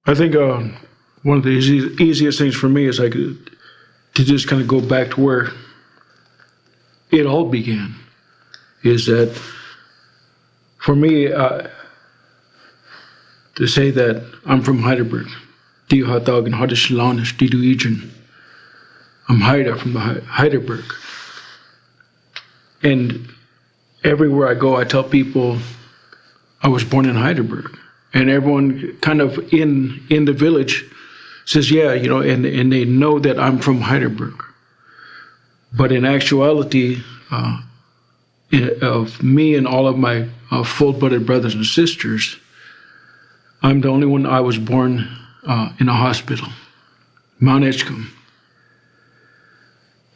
I think one of the easiest things for me is like to just kind of go back to where it all began. Is that for me to say that I'm from Heidelberg, die Hatagen Hadishlanisch, die Duigen. I'm Haida from the Heidelberg. And everywhere I go, I tell people I was born in Heidelberg. And everyone kind of in the village says, yeah, you know, and they know that I'm from Heidelberg. But in actuality, of me and all of my full-blooded brothers and sisters, I'm the only one. I was born in a hospital, Mount Edgecombe.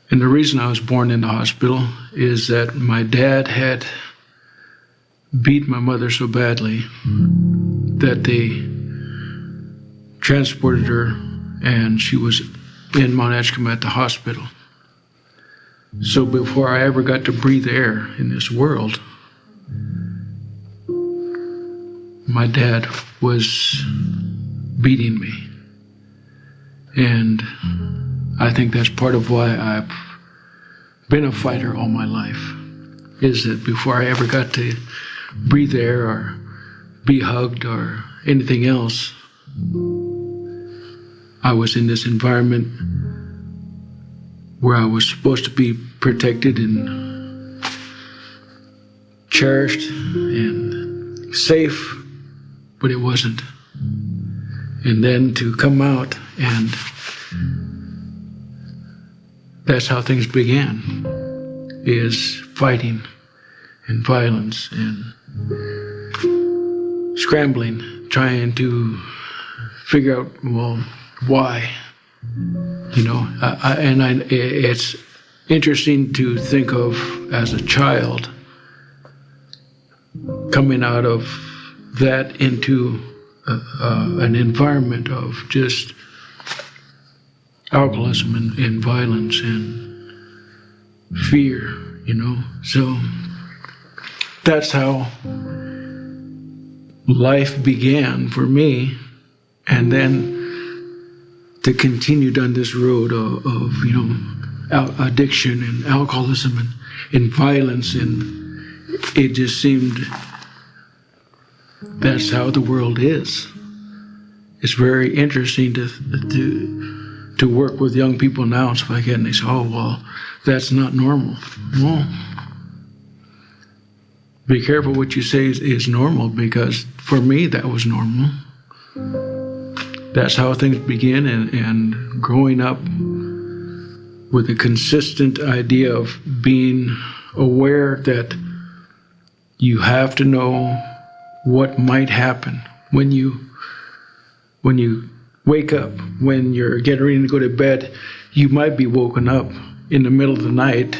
And the reason I was born in the hospital is that my dad had beat my mother so badly that they transported her, and she was in Mount Edgecombe at the hospital. So before I ever got to breathe air in this world, my dad was beating me. And I think that's part of why I've been a fighter all my life, is that before I ever got to breathe air or be hugged or anything else, I was in this environment where I was supposed to be protected and cherished and safe, but it wasn't. And then to come out, and that's how things began, is fighting and violence and scrambling, trying to figure out, well, why? You know, it's interesting to think of as a child coming out of that into an environment of just alcoholism and violence and fear, you know. So that's how life began for me, and then to continue down this road of you know, addiction and alcoholism and violence, and it just seemed that's how the world is. It's very interesting to work with young people now and stuff like that, and they say, oh, well, that's not normal. Well, be careful what you say is normal, because for me, that was normal. That's how things begin, and growing up with a consistent idea of being aware that you have to know what might happen when you wake up, when you're getting ready to go to bed. You might be woken up in the middle of the night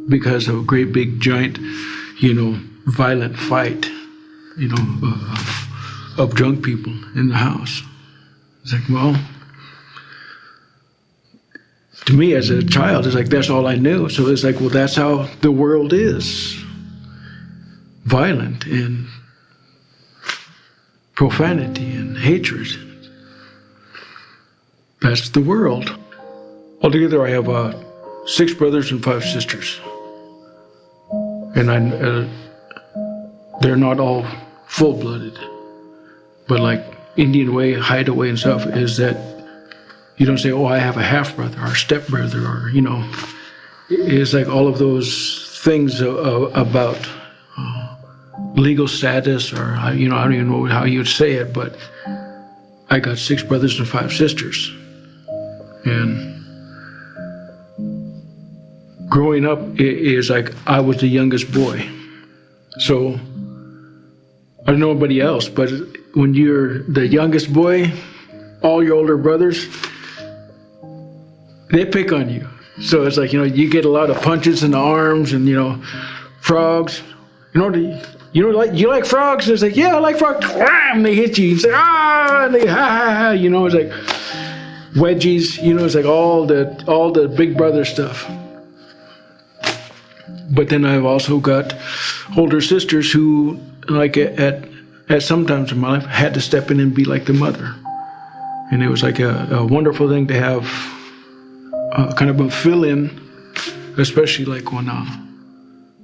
because of a great big giant, you know, violent fight, you know, of drunk people in the house. It's like, well, to me as a child, it's like that's all I knew. So it's like, well, that's how the world is. Violent and profanity and hatred. That's the world. Altogether, I have 6 brothers and 5 sisters. And they're not all full-blooded. But like Indian way, Haida way and stuff, is that you don't say, oh, I have a half-brother or a step-brother, or, you know, it's like all of those things about legal status, or, you know, I don't even know how you would say it, but I got 6 brothers and 5 sisters. And growing up is like I was the youngest boy. So I don't know anybody else, but when you're the youngest boy, all your older brothers, they pick on you. So it's like, you get a lot of punches in the arms and, frogs. You like frogs? It's like, yeah, I like frogs. Wham! They hit you. It's like, ah, and they ha ha ha. It's like wedgies. It's like all the big brother stuff. But then I've also got older sisters who, like at some times in my life, had to step in and be like the mother. And it was like a wonderful thing to have kind of a fill-in, especially like when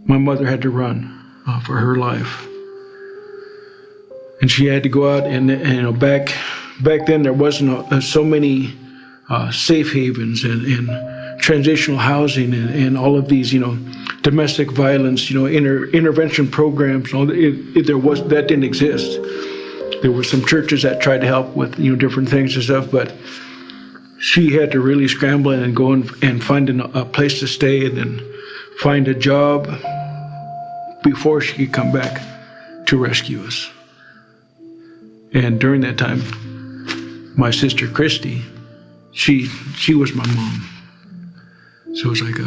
my mother had to run for her life. And she had to go out and back then there wasn't so many safe havens and transitional housing and all of these, domestic violence, intervention programs. That didn't exist. There were some churches that tried to help with, different things and stuff, but she had to really scramble and go and find a place to stay and then find a job before she could come back to rescue us. And during that time, my sister Christy, she was my mom. So it's like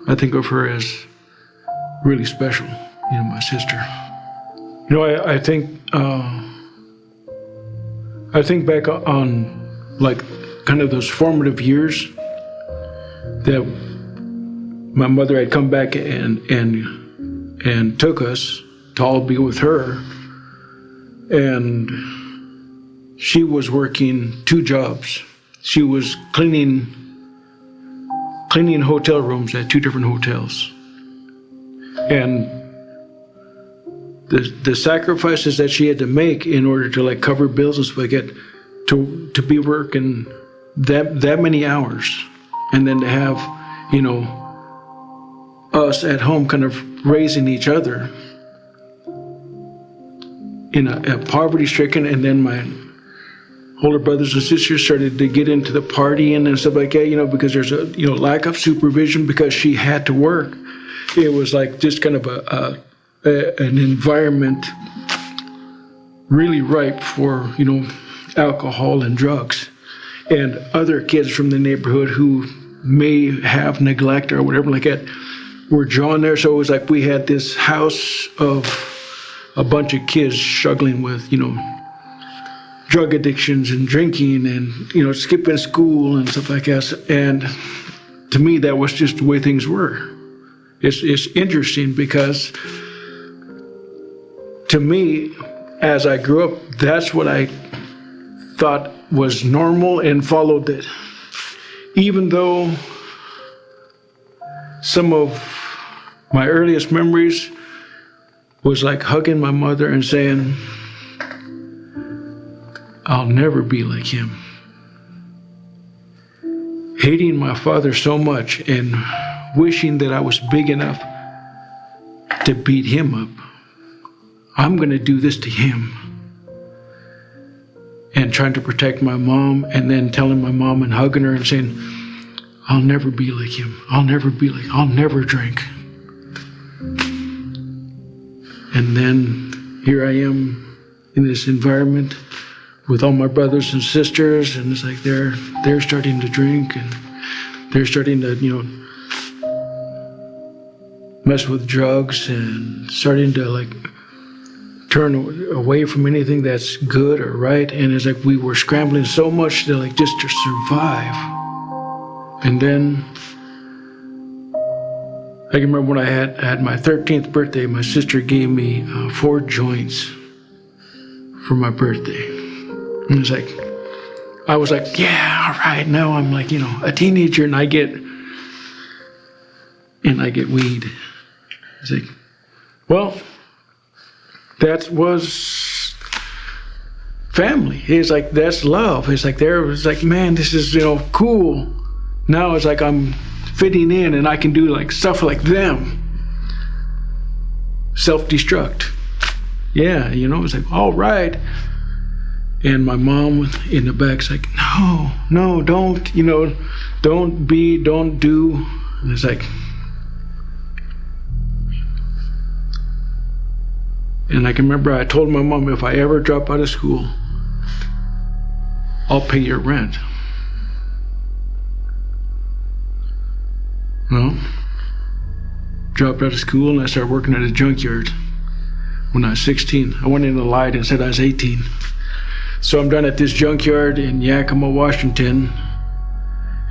I think of her as really special, my sister. I think back on like kind of those formative years that my mother had come back and took us to all be with her, and she was working 2 jobs. She was cleaning hotel rooms at 2 different hotels. And the sacrifices that she had to make in order to like cover bills and stuff like that, to be working that many hours, and then to have, us at home kind of raising each other in a poverty-stricken, and then my older brothers and sisters started to get into the partying and stuff like that, because there's a lack of supervision because she had to work. It was like just kind of an environment really ripe for alcohol and drugs, and other kids from the neighborhood who may have neglect or whatever like that were drawn there. So it was like we had this house of a bunch of kids struggling with drug addictions and drinking and skipping school and stuff like that. And to me, that was just the way things were. It's interesting because to me, as I grew up, that's what I thought was normal and followed it. Even though some of my earliest memories was like hugging my mother and saying, I'll never be like him. Hating my father so much and wishing that I was big enough to beat him up. I'm going to do this to him. And trying to protect my mom, and then telling my mom and hugging her and saying, I'll never be like him. I'll never drink. And then here I am in this environment with all my brothers and sisters, and it's like they're starting to drink and they're starting to, mess with drugs and starting to like turn away from anything that's good or right. And it's like we were scrambling so much to like just to survive. And then I can remember when I had my 13th birthday, my sister gave me 4 joints for my birthday. And it's like, I was like, yeah, all right, now I'm like, a teenager and I get weed. It's like, well, that was family. It's like, that's love. It's like, there was like, man, this is, cool. Now it's like I'm fitting in and I can do like stuff like them. Self-destruct. Yeah, it's like, all right. And my mom in the back's like, no, don't, don't do. And it's like, and I can remember I told my mom, if I ever drop out of school, I'll pay your rent. Well, dropped out of school and I started working at a junkyard when I was 16. I went in and lied and said I was 18. So I'm down at this junkyard in Yakima, Washington,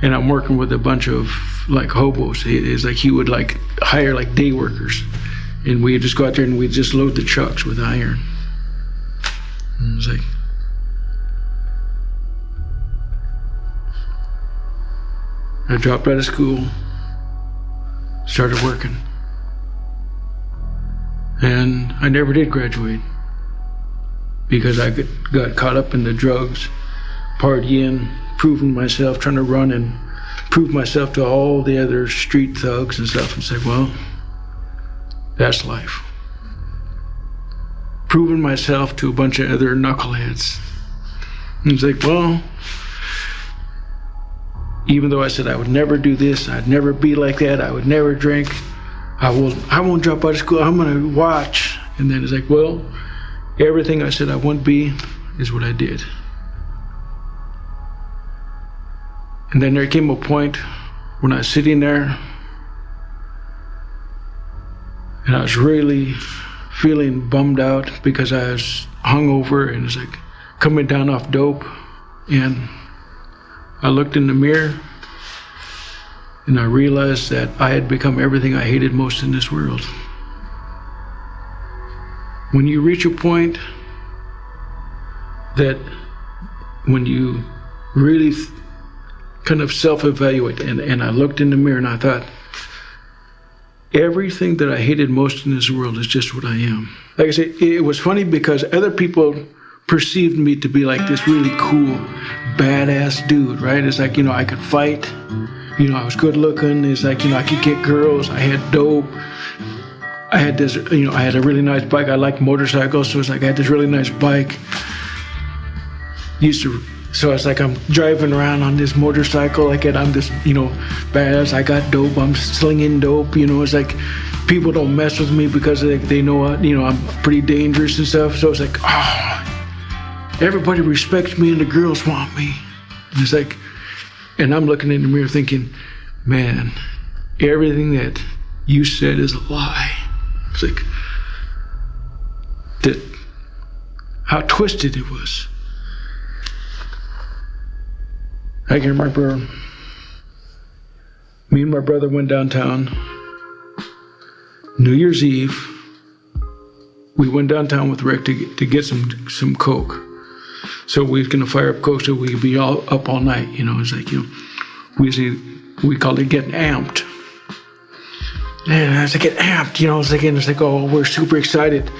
and I'm working with a bunch of like hobos. It's like he would like hire like day workers, and we'd just go out there and we'd just load the trucks with iron. And it was like, I dropped out of school, started working, and I never did graduate because I got caught up in the drugs, partying, proving myself, trying to run and prove myself to all the other street thugs and stuff, and say, well, that's life. Proving myself to a bunch of other knuckleheads. And it's like, well, even though I said I would never do this, I'd never be like that, I would never drink, I won't drop out of school, I'm gonna watch. And then it's like, well, everything I said I wouldn't be is what I did. And then there came a point when I was sitting there and I was really feeling bummed out because I was hungover and it's like coming down off dope. And I looked in the mirror and I realized that I had become everything I hated most in this world. When you reach a point that when you really kind of self-evaluate, and I looked in the mirror and I thought, everything that I hated most in this world is just what I am. Like I said, it was funny because other people perceived me to be like this really cool, badass dude, right? It's like, I could fight, I was good looking, it's like, I could get girls, I had dope. I had this, I had a really nice bike. I like motorcycles, so it's like I had this really nice bike. So it's like I'm driving around on this motorcycle, like I'm this, badass. I got dope. I'm slinging dope. It's like people don't mess with me because they know, I'm pretty dangerous and stuff. So it's like, everybody respects me and the girls want me. And it's like, and I'm looking in the mirror thinking, man, everything that you said is a lie. It's like, how twisted it was. I can remember me and my brother went downtown. New Year's Eve, we went downtown with Rick to get some coke. So we was gonna fire up coke so we could be all up all night. It's like, we called it getting amped. And I was like, get amped, it's like, oh, we're super excited.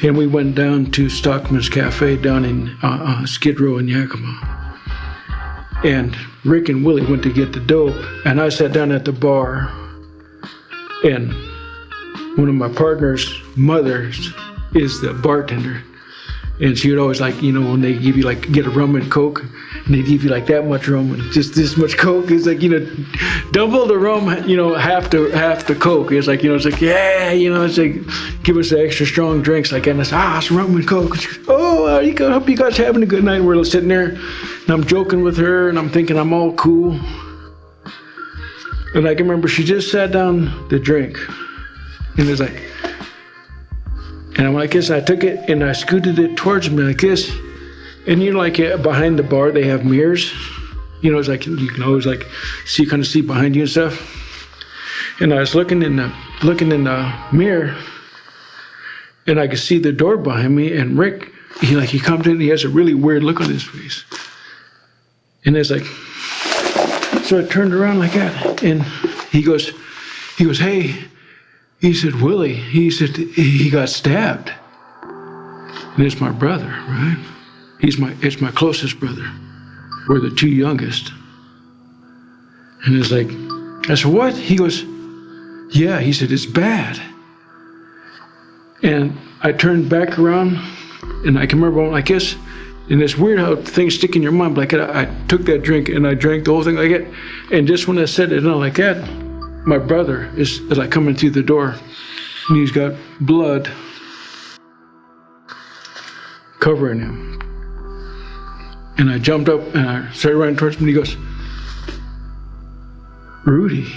And we went down to Stockman's Cafe down in Skid Row in Yakima. And Rick and Willie went to get the dope, and I sat down at the bar, and one of my partner's mothers is the bartender. And she would always when they give you get a rum and coke, and they give you that much rum and just this much coke. It's like, double the rum, half the coke. It's like, it's like, yeah, it's like, give us the extra strong drinks. And I said, it's rum and coke. She goes, oh, I hope you guys are having a good night. We're sitting there and I'm joking with her and I'm thinking I'm all cool. And I can remember she just sat down to drink. And it's like, and I'm like this, I took it and I scooted it towards me like this. And behind the bar, they have mirrors. It's like, you can always see behind you and stuff. And I was looking in the mirror and I could see the door behind me, and Rick, he comes in, he has a really weird look on his face. And it's like, so I turned around like that, and he goes, hey, he said, Willie, he said, he got stabbed. And it's my brother, right? It's my closest brother. We're the two youngest. And it's like, I said, what? He goes, yeah, he said, it's bad. And I turned back around, and I can remember, I guess And it's weird how things stick in your mind. Like I took that drink and I drank the whole thing like that. And just when I said it out like that, my brother is like coming through the door, and he's got blood covering him. And I jumped up and I started running towards him, and he goes, "Rudy."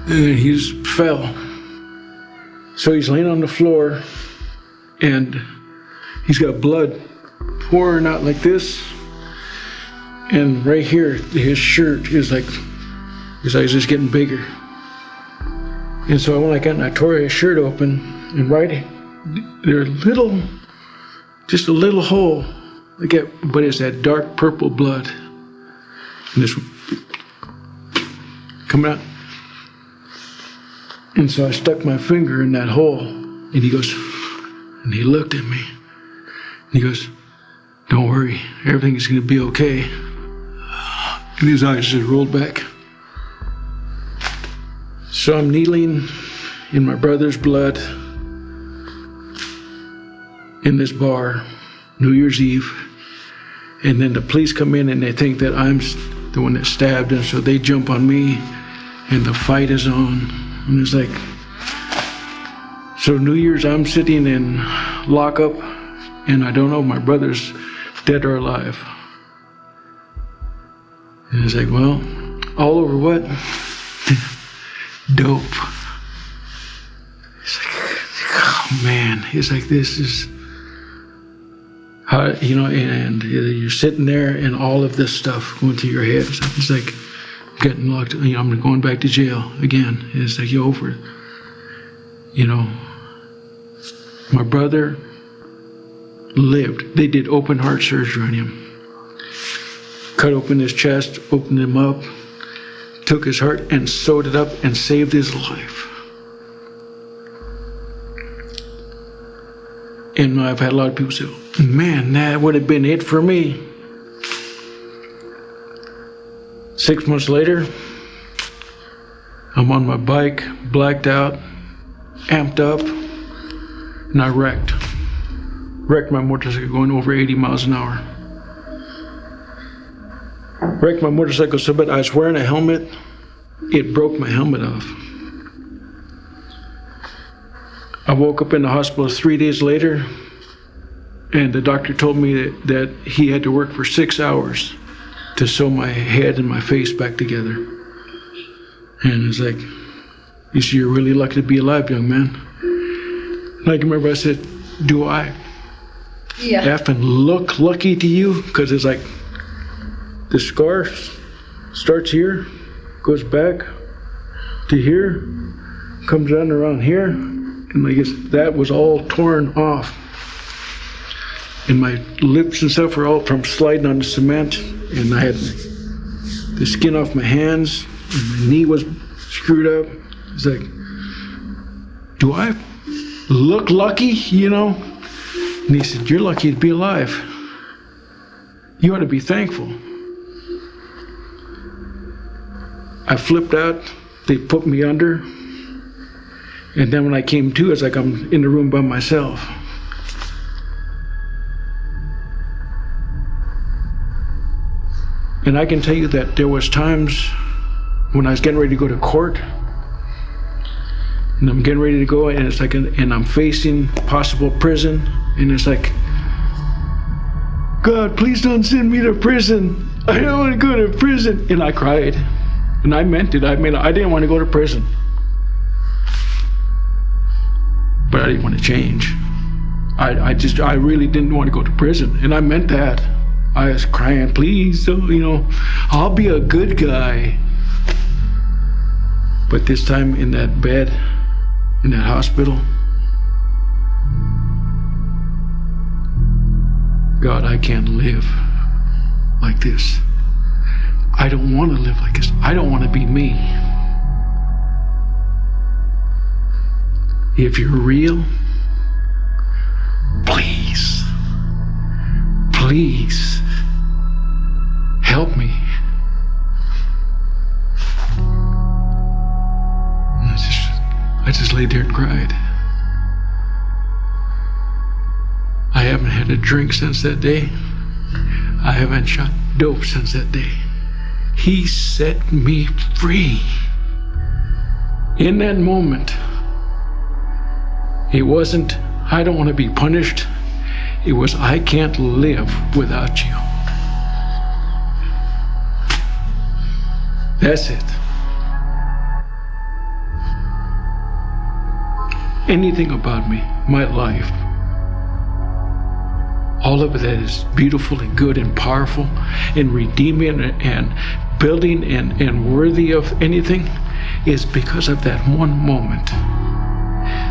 And he just fell. So he's laying on the floor, and he's got blood pouring out like this. And right here, his shirt is like just getting bigger. And so I went like that and I tore his shirt open, and right there's just a little hole, like that, but it's that dark purple blood. And this coming out. And so I stuck my finger in that hole, and he goes, and he looked at me, and he goes, "Don't worry, everything is gonna be okay." And his eyes just rolled back. So I'm kneeling in my brother's blood in this bar, New Year's Eve, and then the police come in and they think that I'm the one that stabbed him, so they jump on me, and the fight is on. And it's like, so New Year's I'm sitting in lockup, and I don't know if my brother's dead or alive. And it's like, well, all over what? Dope. It's like, oh man, it's like, this is how, and you're sitting there and all of this stuff going through your head. It's like getting locked, I'm going back to jail again. It's like, you're over it. My brother lived. They did open heart surgery on him. Cut open his chest, opened him up, took his heart and sewed it up and saved his life. And I've had a lot of people say, "Man, that would have been it for me." 6 months later, I'm on my bike, blacked out, amped up, and I wrecked my motorcycle going over 80 miles an hour. Wrecked my motorcycle so bad I was wearing a helmet, it broke my helmet off. I woke up in the hospital 3 days later, and the doctor told me that he had to work for 6 hours to sew my head and my face back together. And it's like, he said, "You're really lucky to be alive, young man." And I can remember I said, "Do I effing look lucky to you?" Because it's like, the scar starts here, goes back to here, comes down around here, and I guess that was all torn off. And my lips and stuff were all from sliding on the cement, and I had the skin off my hands, and my knee was screwed up. It's like, do I look lucky, And he said, "You're lucky to be alive. You ought to be thankful." I flipped out, they put me under, and then when I came to, it's like I'm in the room by myself. And I can tell you that there was times when I was getting ready to go to court, and I'm getting ready to go, and it's like, and I'm facing possible prison, and it's like, "God, please don't send me to prison. I don't want to go to prison." And I cried. And I meant it. I didn't want to go to prison. But I didn't want to change. I really didn't want to go to prison. And I meant that. I was crying, "Please, I'll be a good guy." But this time in that bed, in that hospital, God, I can't live like this. I don't want to live like this. I don't want to be me. If you're real, please help me. And I just laid there and cried. I haven't had a drink since that day. I haven't shot dope since that day. He set me free. In that moment, it wasn't, I don't want to be punished. It was, I can't live without you. That's it. Anything about me, my life, all of it that is beautiful and good and powerful and redeeming and building and worthy of anything is because of that one moment.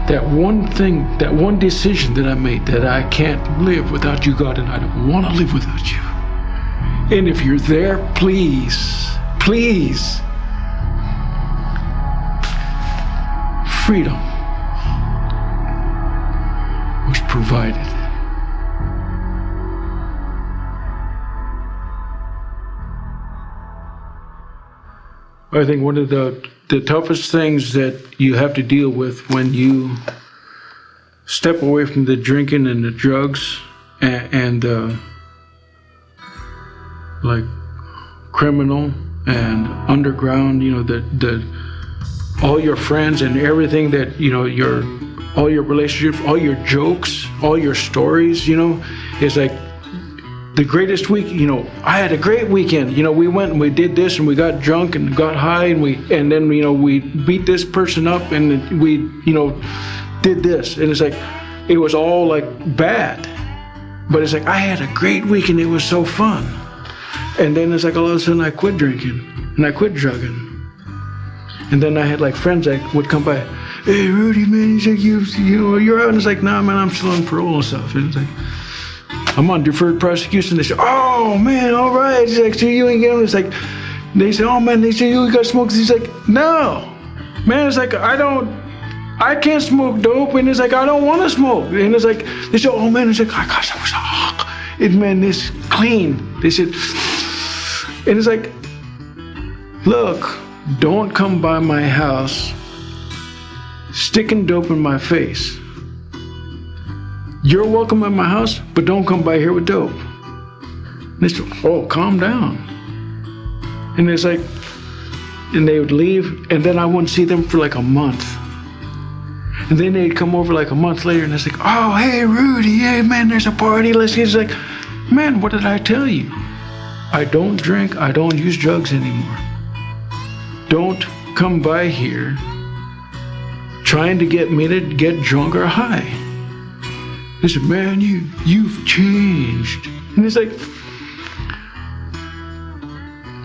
That one thing, that one decision that I made, that I can't live without you, God, and I don't want to live without you. And if you're there, please, please, freedom was provided. I think one of the toughest things that you have to deal with when you step away from the drinking and the drugs and like criminal and underground, you know, the all your friends and everything that, you know, all your relationships, all your jokes, all your stories, you know, is like the greatest week. You know, I had a great weekend. You know, we went and we did this and we got drunk and got high and then, you know, we beat this person up and we, you know, did this. And it's like, it was all like bad. But it's like, I had a great weekend. It was so fun. And then it's like all of a sudden I quit drinking and I quit drugging. And then I had like friends that would come by, hey, Rudy, man, he's like, you know, you're out. And it's like, nah, man, I'm still on parole and stuff. And it's like, I'm on deferred prosecution. They say, oh, man, all right. He's like, so you ain't getting. It's like, they say, oh, man, they say, you got smoke. He's like, no. Man, it's like, I can't smoke dope. And it's like, I don't want to smoke. And it's like, they say, oh, man, it's like, oh, gosh, that was, it, man, it's clean. They said, and it's like, look, don't come by my house sticking dope in my face. You're welcome at my house, but don't come by here with dope. And they said, oh, calm down. And it's like, and they would leave, and then I wouldn't see them for like a month. And then they'd come over like a month later, and it's like, oh, hey, Rudy, hey, man, there's a party. Let's get. It's like, man, what did I tell you? I don't drink, I don't use drugs anymore. Don't come by here trying to get me to get drunk or high. They said, man, you've changed. And it's like,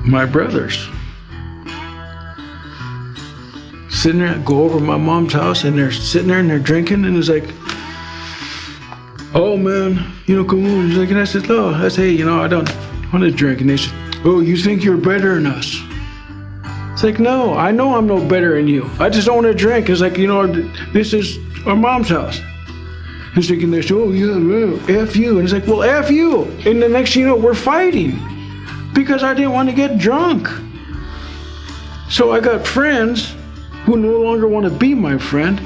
my brothers sitting there, go over to my mom's house, and they're sitting there and they're drinking, and it's like, oh man, you know, come on. He's like, and I said, oh, I said, hey, you know, I don't want to drink. And they said, oh, you think you're better than us? It's like, no, I know I'm no better than you. I just don't want to drink. It's like, you know, this is our mom's house. He's thinking, they say, oh yeah, well, F you. And it's like, well, F you. And the next thing you know, we're fighting because I didn't want to get drunk. So I got friends who no longer want to be my friend.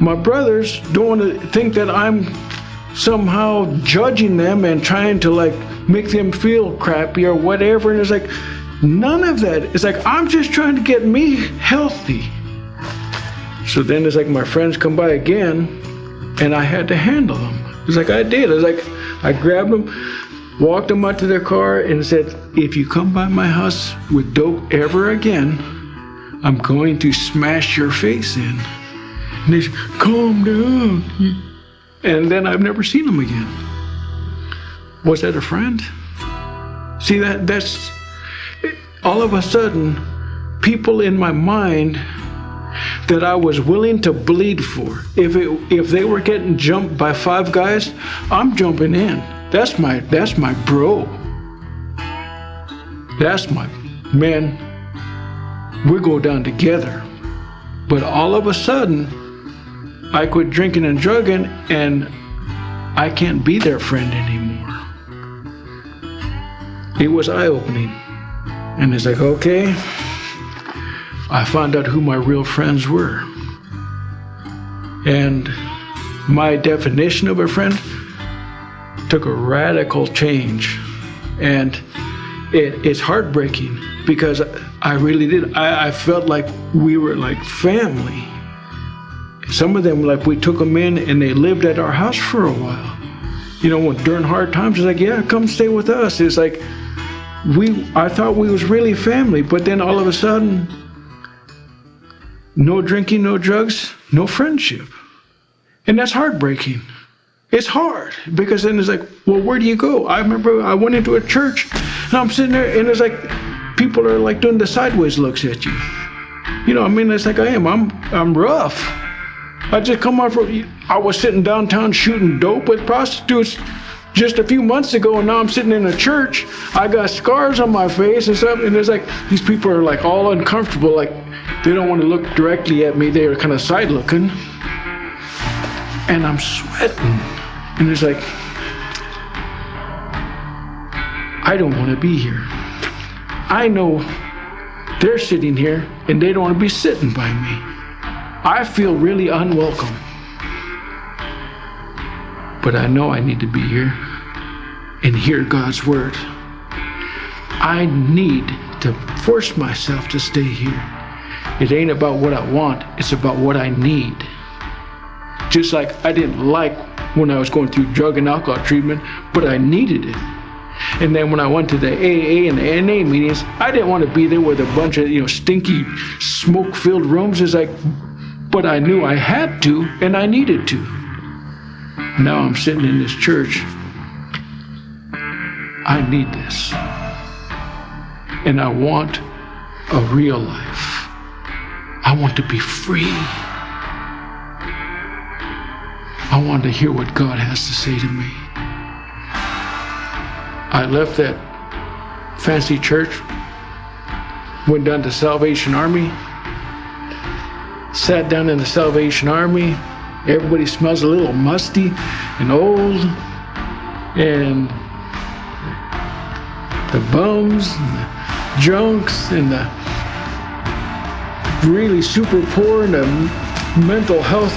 My brothers don't want to think that I'm somehow judging them and trying to like make them feel crappy or whatever. And it's like, none of that. It's like, I'm just trying to get me healthy. So then it's like my friends come by again, and I had to handle them. It's like I did. It's like I grabbed them, walked them out to their car, and said, if you come by my house with dope ever again, I'm going to smash your face in. And they said, calm down. And then I've never seen them again. Was that a friend? See, that's all of a sudden, people in my mind that I was willing to bleed for. If they were getting jumped by 5 guys, I'm jumping in. That's my bro. That's my man. We go down together. But all of a sudden, I quit drinking and drugging, and I can't be their friend anymore. It was eye-opening. And it's like, okay, I found out who my real friends were. And my definition of a friend took a radical change, and it's heartbreaking because I really did. I felt like we were like family. Some of them, like we took them in and they lived at our house for a while. You know, when during hard times, it's like, yeah, come stay with us. It's like I thought we was really family, but then all of a sudden, no drinking, no drugs, no friendship. And that's heartbreaking. It's hard because then it's like, well, where do you go? I remember I went into a church and I'm sitting there and it's like, people are like doing the sideways looks at you. You know, I mean, it's like I'm rough. I just come off, I was sitting downtown shooting dope with prostitutes just a few months ago, and now I'm sitting in a church. I got scars on my face and stuff, and it's like, these people are like all uncomfortable, like they don't want to look directly at me, they're kind of side looking. And I'm sweating, and it's like, I don't want to be here. I know they're sitting here, and they don't want to be sitting by me. I feel really unwelcome. But I know I need to be here and hear God's word. I need to force myself to stay here. It ain't about what I want, it's about what I need. Just like I didn't like when I was going through drug and alcohol treatment, but I needed it. And then when I went to the AA and the NA meetings, I didn't want to be there with a bunch of, stinky, smoke-filled rooms. It's like, but I knew I had to, and I needed to. Now I'm sitting in this church. I need this. And I want a real life. I want to be free. I want to hear what God has to say to me. I left that fancy church, went down to Salvation Army, sat down in the Salvation Army. Everybody smells a little musty and old, and the bums and the junks and the really super poor and the mental health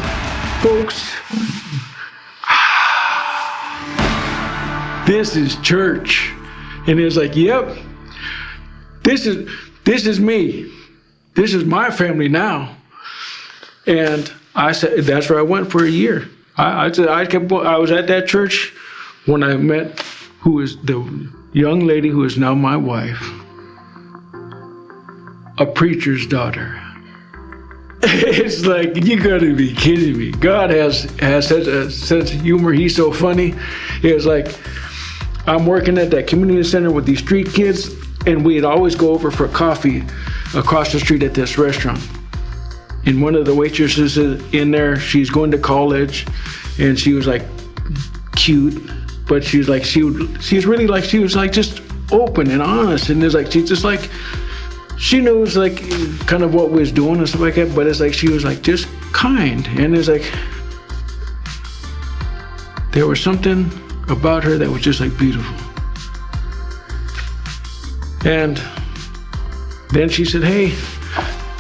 folks. This is church. And it's like, yep, this is me. This is my family now. And I said, that's where I went for a year. I was at that church when I met who is the young lady who is now my wife, a preacher's daughter. It's like, you gotta be kidding me. God has such a sense of humor. He's so funny. It's like, I'm working at that community center with these street kids, and we'd always go over for coffee across the street at this restaurant. And one of the waitresses in there, she's going to college, and she was like cute, but she was like, she was like just open and honest, and it's like, she's just like, she knows like kind of what we was doing and stuff like that, but it's like, she was like just kind, and it's like, there was something about her that was just like beautiful. And then she said, hey,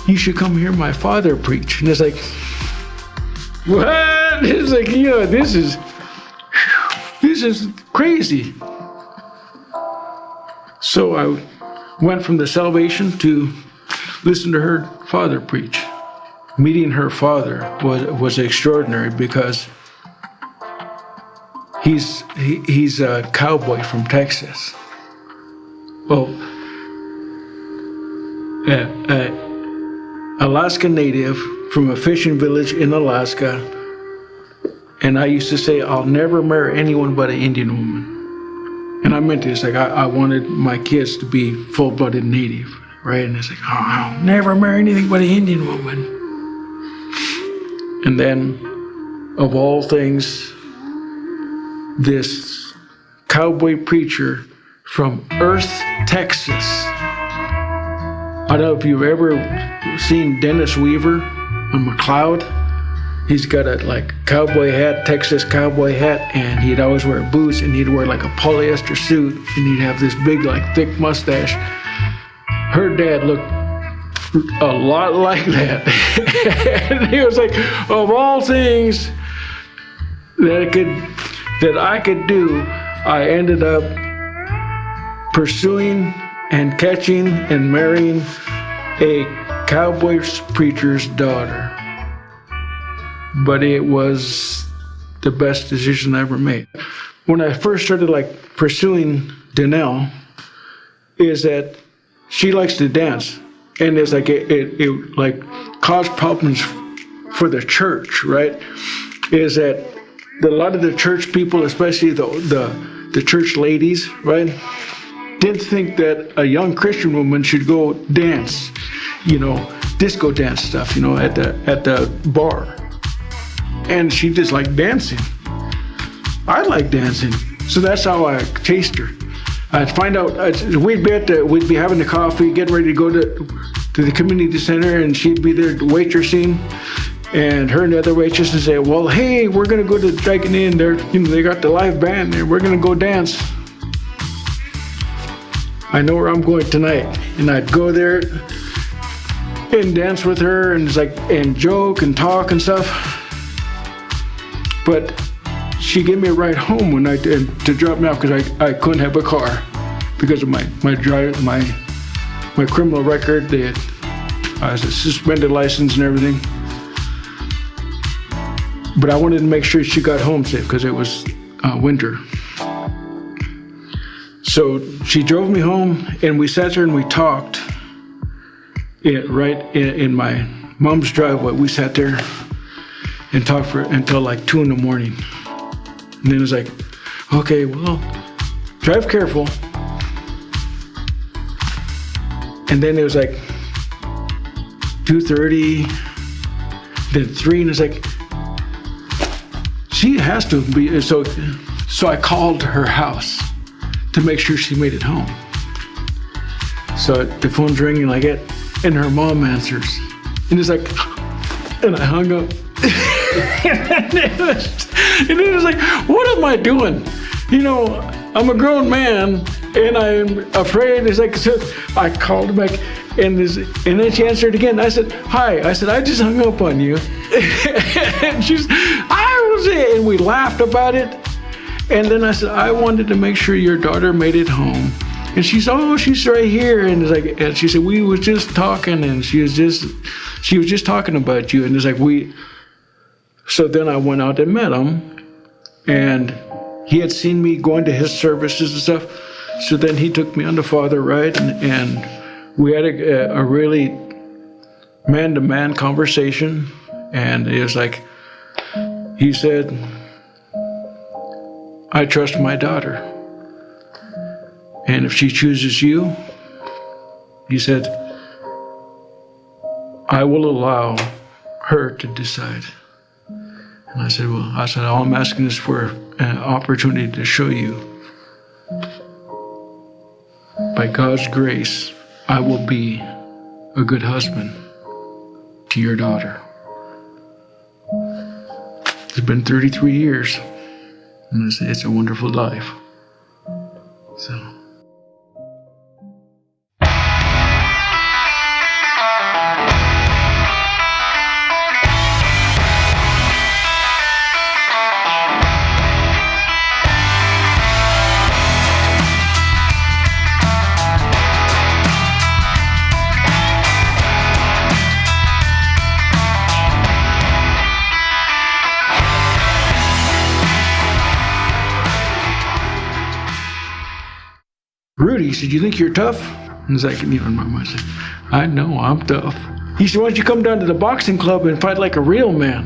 you should come hear my father preach. And it's like, what? It's like, yeah, this is crazy. So I went from the salvation to listen to her father preach. Meeting her father was extraordinary because he's a cowboy from Texas. Well, Alaskan native from a fishing village in Alaska, and I used to say, I'll never marry anyone but an Indian woman. And I meant this, like I wanted my kids to be full-blooded native, right? And it's like, oh, I'll never marry anything but an Indian woman. And then, of all things, this cowboy preacher from Earth, Texas. I don't know if you've ever seen Dennis Weaver on McLeod. He's got a like cowboy hat, Texas cowboy hat, and he'd always wear boots, and he'd wear like a polyester suit, and he'd have this big like thick mustache. Her dad looked a lot like that. And he was like, of all things that I could do, I ended up pursuing and catching and marrying a cowboy preacher's daughter. But it was the best decision I ever made. When I first started pursuing Danelle, is that she likes to dance, and it's like it like caused problems for the church, right? Is that a lot of the church people, especially the church ladies, right, didn't think that a young Christian woman should go dance, disco dance stuff, at the bar. And she just liked dancing. I like dancing, so that's how I chased her. I'd find out, we'd be having the coffee, getting ready to go to the community center, and she'd be there waitressing, and her and the other waitresses say, well, hey, we're gonna go to the Dragon Inn. They got the live band there. We're gonna go dance. I know where I'm going tonight, and I'd go there and dance with her, and joke and talk and stuff. But she gave me a ride home to drop me off because I couldn't have a car because of my criminal record. I was a suspended license and everything. But I wanted to make sure she got home safe because it was winter. So she drove me home, and we sat there and we talked. Right in my mom's driveway, we sat there and talked until 2 in the morning. And then it was like, okay, well, drive careful. And then it was 2:30, then 3, and it's she has to be, so I called her house to make sure she made it home. So the phone's ringing and her mom answers. And it's and I hung up. and it was what am I doing? I'm a grown man, and I'm afraid. It's so I called her back, and then she answered again. I said, hi. I said, I just hung up on you. And and we laughed about it. And then I said, I wanted to make sure your daughter made it home. And she said, oh, she's right here. And and she said, we was just talking, and she was just talking about you. And it's so then I went out and met him, and he had seen me going to his services and stuff. So then he took me on the father ride, and we had a really man-to-man conversation. And it was he said, I trust my daughter. And if she chooses you, he said, I will allow her to decide. And I said, all I'm asking is for an opportunity to show you. By God's grace, I will be a good husband to your daughter. It's been 33 years, and it's a wonderful life. So. Rudy, he said, you think you're tough? And it's even my mom said, I know, I'm tough. He said, why don't you come down to the boxing club and fight like a real man?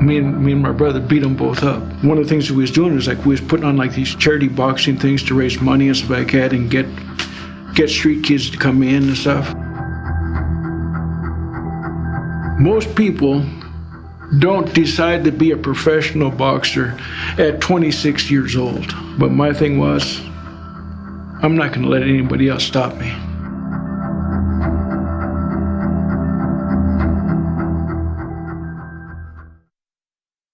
Me and my brother beat them both up. One of the things that we was doing was we was putting on these charity boxing things to raise money and stuff like that, and get street kids to come in and stuff. Most people don't decide to be a professional boxer at 26 years old. But my thing was, I'm not going to let anybody else stop me.